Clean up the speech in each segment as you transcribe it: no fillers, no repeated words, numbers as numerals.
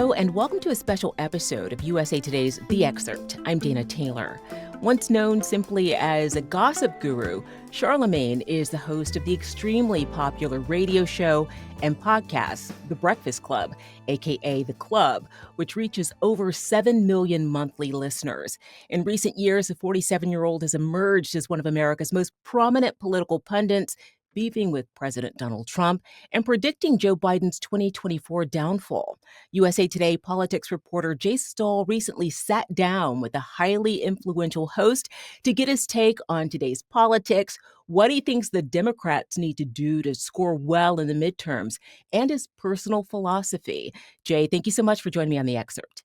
Hello, and welcome to a special episode of USA Today's The Excerpt. I'm Dana Taylor. Once known simply as a gossip guru, Charlamagne is the host of the extremely popular radio show and podcast, The Breakfast Club, aka The Club, which reaches over 7 million monthly listeners. In recent years, the 47-year-old has emerged as one of America's most prominent political pundits, beefing with President Donald Trump and predicting Joe Biden's 2024 downfall. USA Today politics reporter Stahl recently sat down with the highly influential host to get his take on today's politics, what he thinks the Democrats need to do to score well in the midterms, and his personal philosophy. Jay, thank you so much for joining me on The Excerpt.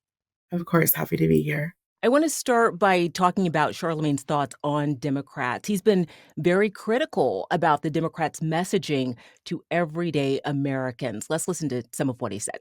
Of course, happy to be here. I want to start by talking about Charlamagne's thoughts on Democrats. He's been very critical about the Democrats' messaging to everyday Americans. Let's listen to some of what he said.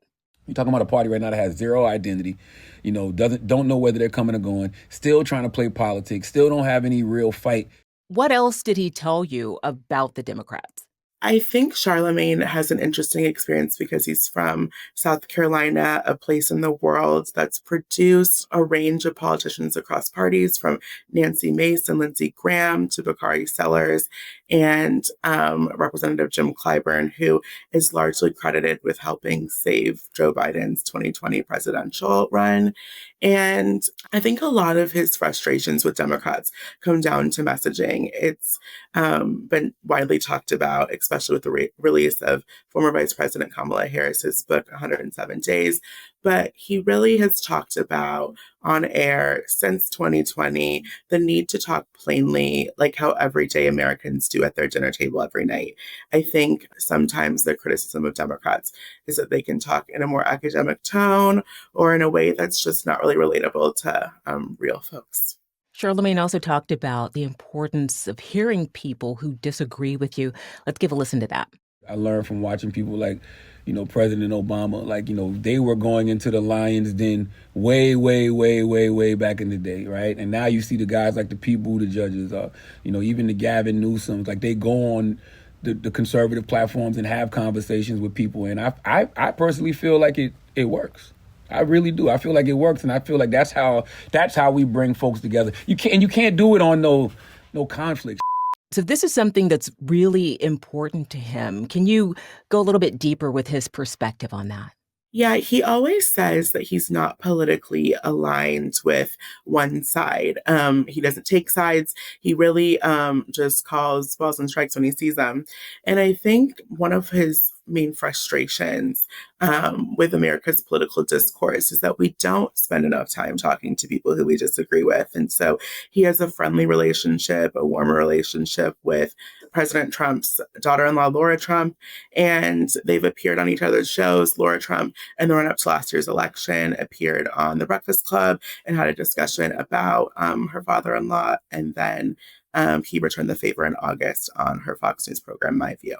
You're talking about a party right now that has zero identity, don't know whether they're coming or going, still trying to play politics, still don't have any real fight. What else did he tell you about the Democrats? I think Charlamagne has an interesting experience because he's from South Carolina, a place in the world that's produced a range of politicians across parties, from Nancy Mace and Lindsey Graham to Bakari Sellers and Representative Jim Clyburn, who is largely credited with helping save Joe Biden's 2020 presidential run. And I think a lot of his frustrations with Democrats come down to messaging. It's been widely talked about, especially with the release of former Vice President Kamala Harris's book, 107 Days. But he really has talked about on air since 2020, the need to talk plainly, like how everyday Americans do at their dinner table every night. I think sometimes the criticism of Democrats is that they can talk in a more academic tone or in a way that's just not really relatable to real folks. Charlamagne also talked about the importance of hearing people who disagree with you. Let's give a listen to that. I learned from watching people like, President Obama, they were going into the lion's den way back in the day, right? And now you see the guys like the Pete Buttigieg, even the Gavin Newsom, they go on the conservative platforms and have conversations with people. And I personally feel like it works. I really do. I feel like it works, and I feel like that's how we bring folks together. You can't do it on no conflict. So this is something that's really important to him. Can you go a little bit deeper with his perspective on that? Yeah, he always says that he's not politically aligned with one side. He doesn't take sides. He really just calls balls and strikes when he sees them. And I think one of his main frustrations with America's political discourse is that we don't spend enough time talking to people who we disagree with. And so he has a friendly relationship, a warmer relationship with President Trump's daughter-in-law, Laura Trump, and they've appeared on each other's shows. Laura Trump, in the run-up to last year's election, appeared on The Breakfast Club and had a discussion about her father-in-law, and then he returned the favor in August on her Fox News program, My View.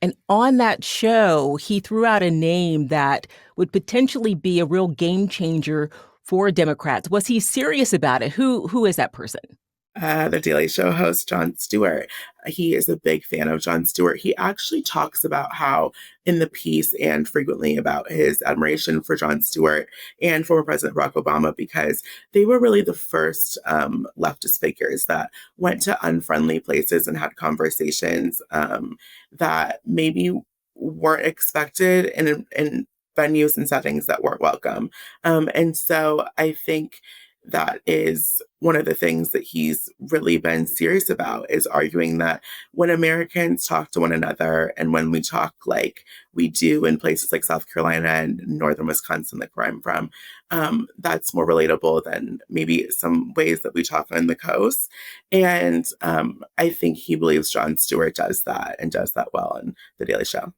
And on that show, he threw out a name that would potentially be a real game changer for Democrats. Was he serious about it? Who is that person? The Daily Show host, Jon Stewart. He is a big fan of Jon Stewart. He actually talks about how in the piece and frequently about his admiration for Jon Stewart and former President Barack Obama, because they were really the first leftist figures that went to unfriendly places and had conversations that maybe weren't expected in venues and settings that weren't welcome. And so I think that is one of the things that he's really been serious about, is arguing that when Americans talk to one another and when we talk like we do in places like South Carolina and northern Wisconsin, like where I'm from, that's more relatable than maybe some ways that we talk on the coast. And I think he believes Jon Stewart does that and does that well in The Daily Show.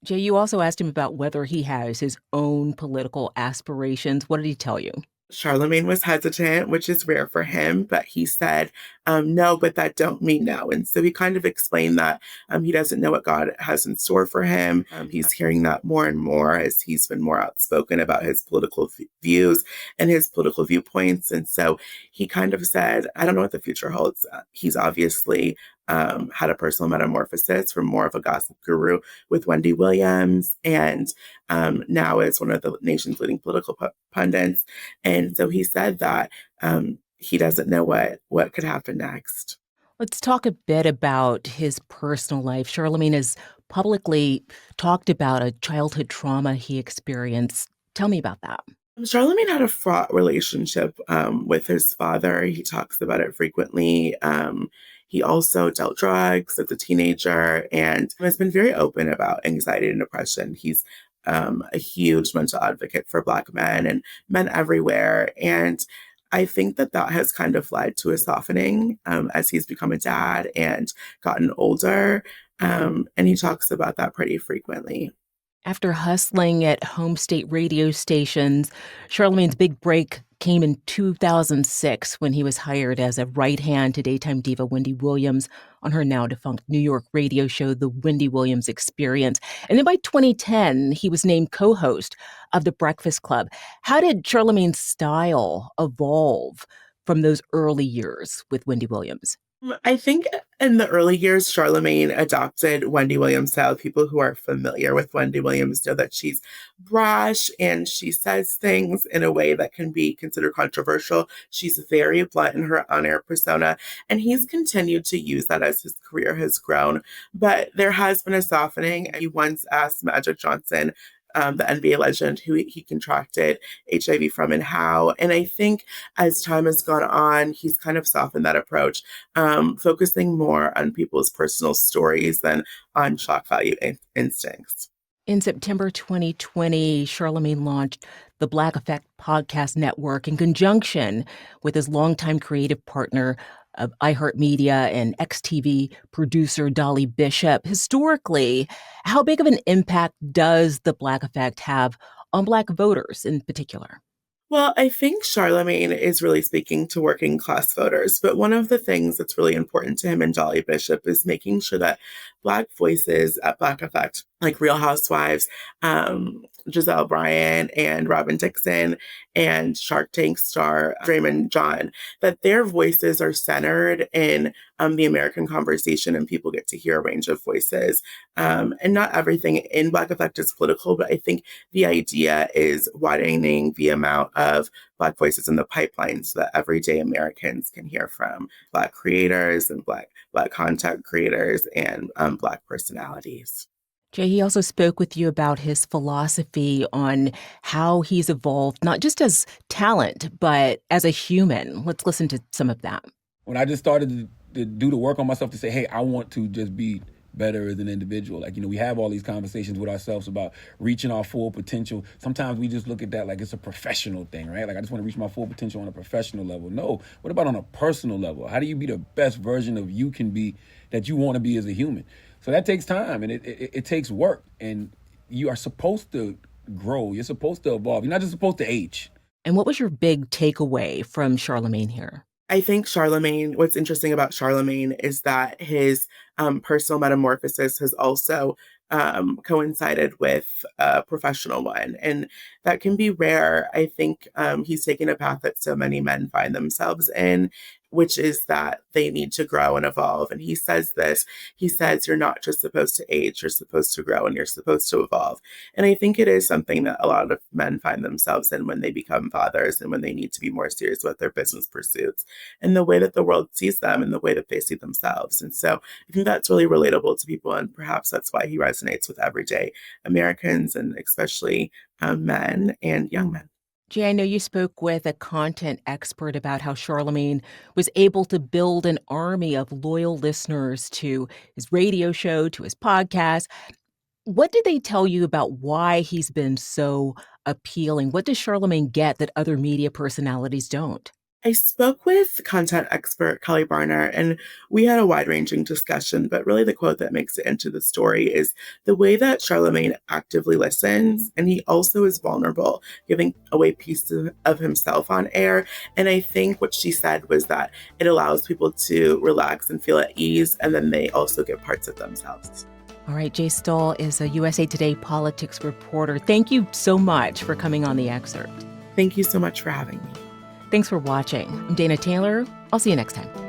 Jay, you also asked him about whether he has his own political aspirations. What did he tell you? Charlamagne was hesitant, which is rare for him, but he said, no, but that don't mean no. And so he kind of explained that he doesn't know what God has in store for him. He's hearing that more and more as he's been more outspoken about his political views and his political viewpoints. And so he kind of said, I don't know what the future holds. He's obviously had a personal metamorphosis from more of a gossip guru with Wendy Williams, and now is one of the nation's leading political pundits. And so he said that he doesn't know what could happen next. Let's talk a bit about his personal life. Charlamagne has publicly talked about a childhood trauma he experienced. Tell me about that. Charlamagne had a fraught relationship with his father. He talks about it frequently. He also dealt drugs as a teenager and has been very open about anxiety and depression. He's a huge mental advocate for Black men and men everywhere. And I think that has kind of led to a softening as he's become a dad and gotten older. And he talks about that pretty frequently. After hustling at home state radio stations, Charlamagne's big break came in 2006 when he was hired as a right hand to daytime diva Wendy Williams on her now defunct New York radio show, The Wendy Williams Experience. And then by 2010, he was named co-host of The Breakfast Club. How did Charlamagne's style evolve from those early years with Wendy Williams? I think in the early years, Charlamagne adopted Wendy Williams' style. People who are familiar with Wendy Williams know that she's brash and she says things in a way that can be considered controversial. She's very blunt in her on-air persona, and he's continued to use that as his career has grown. But there has been a softening. He once asked Magic Johnson, the NBA legend, who he contracted HIV from and how. And I think as time has gone on, he's kind of softened that approach, focusing more on people's personal stories than on shock value instincts. In September 2020, Charlamagne launched the Black Effect Podcast Network in conjunction with his longtime creative partner of iHeartMedia and XTV producer Dolly Bishop. Historically, how big of an impact does the Black Effect have on Black voters in particular? Well, I think Charlamagne is really speaking to working class voters. But one of the things that's really important to him and Dolly Bishop is making sure that Black voices at Black Effect, like Real Housewives, Giselle Bryant and Robin Dixon, and Shark Tank star Draymond John, that their voices are centered in the American conversation and people get to hear a range of voices. And not everything in Black Effect is political, but I think the idea is widening the amount of Black voices in the pipeline so that everyday Americans can hear from Black creators and Black content creators and Black personalities. Jay, he also spoke with you about his philosophy on how he's evolved, not just as talent, but as a human. Let's listen to some of that. When I just started to do the work on myself to say, hey, I want to just be better as an individual. Like, we have all these conversations with ourselves about reaching our full potential. Sometimes we just look at that like it's a professional thing, right? Like, I just want to reach my full potential on a professional level. No, what about on a personal level? How do you be the best version of you can be that you want to be as a human? So that takes time and it takes work, and you are supposed to grow. You're supposed to evolve. You're not just supposed to age. And what was your big takeaway from Charlamagne here? I think Charlamagne, what's interesting about Charlamagne is that his personal metamorphosis has also coincided with a professional one. And that can be rare. I think he's taken a path that so many men find themselves in, which is that they need to grow and evolve. And he says this, he says, you're not just supposed to age, you're supposed to grow and you're supposed to evolve. And I think it is something that a lot of men find themselves in when they become fathers and when they need to be more serious with their business pursuits and the way that the world sees them and the way that they see themselves. And so I think that's really relatable to people. And perhaps that's why he resonates with everyday Americans and especially men and young men. Jay, I know you spoke with a content expert about how Charlamagne was able to build an army of loyal listeners to his radio show, to his podcast. What did they tell you about why he's been so appealing? What does Charlamagne get that other media personalities don't? I spoke with content expert Kelly Barner, and we had a wide-ranging discussion, but really the quote that makes it into the story is the way that Charlamagne actively listens, and he also is vulnerable, giving away pieces of himself on air. And I think what she said was that it allows people to relax and feel at ease, and then they also get parts of themselves. All right, Jay Stahl is a USA Today politics reporter. Thank you so much for coming on The Excerpt. Thank you so much for having me. Thanks for watching. I'm Dana Taylor. I'll see you next time.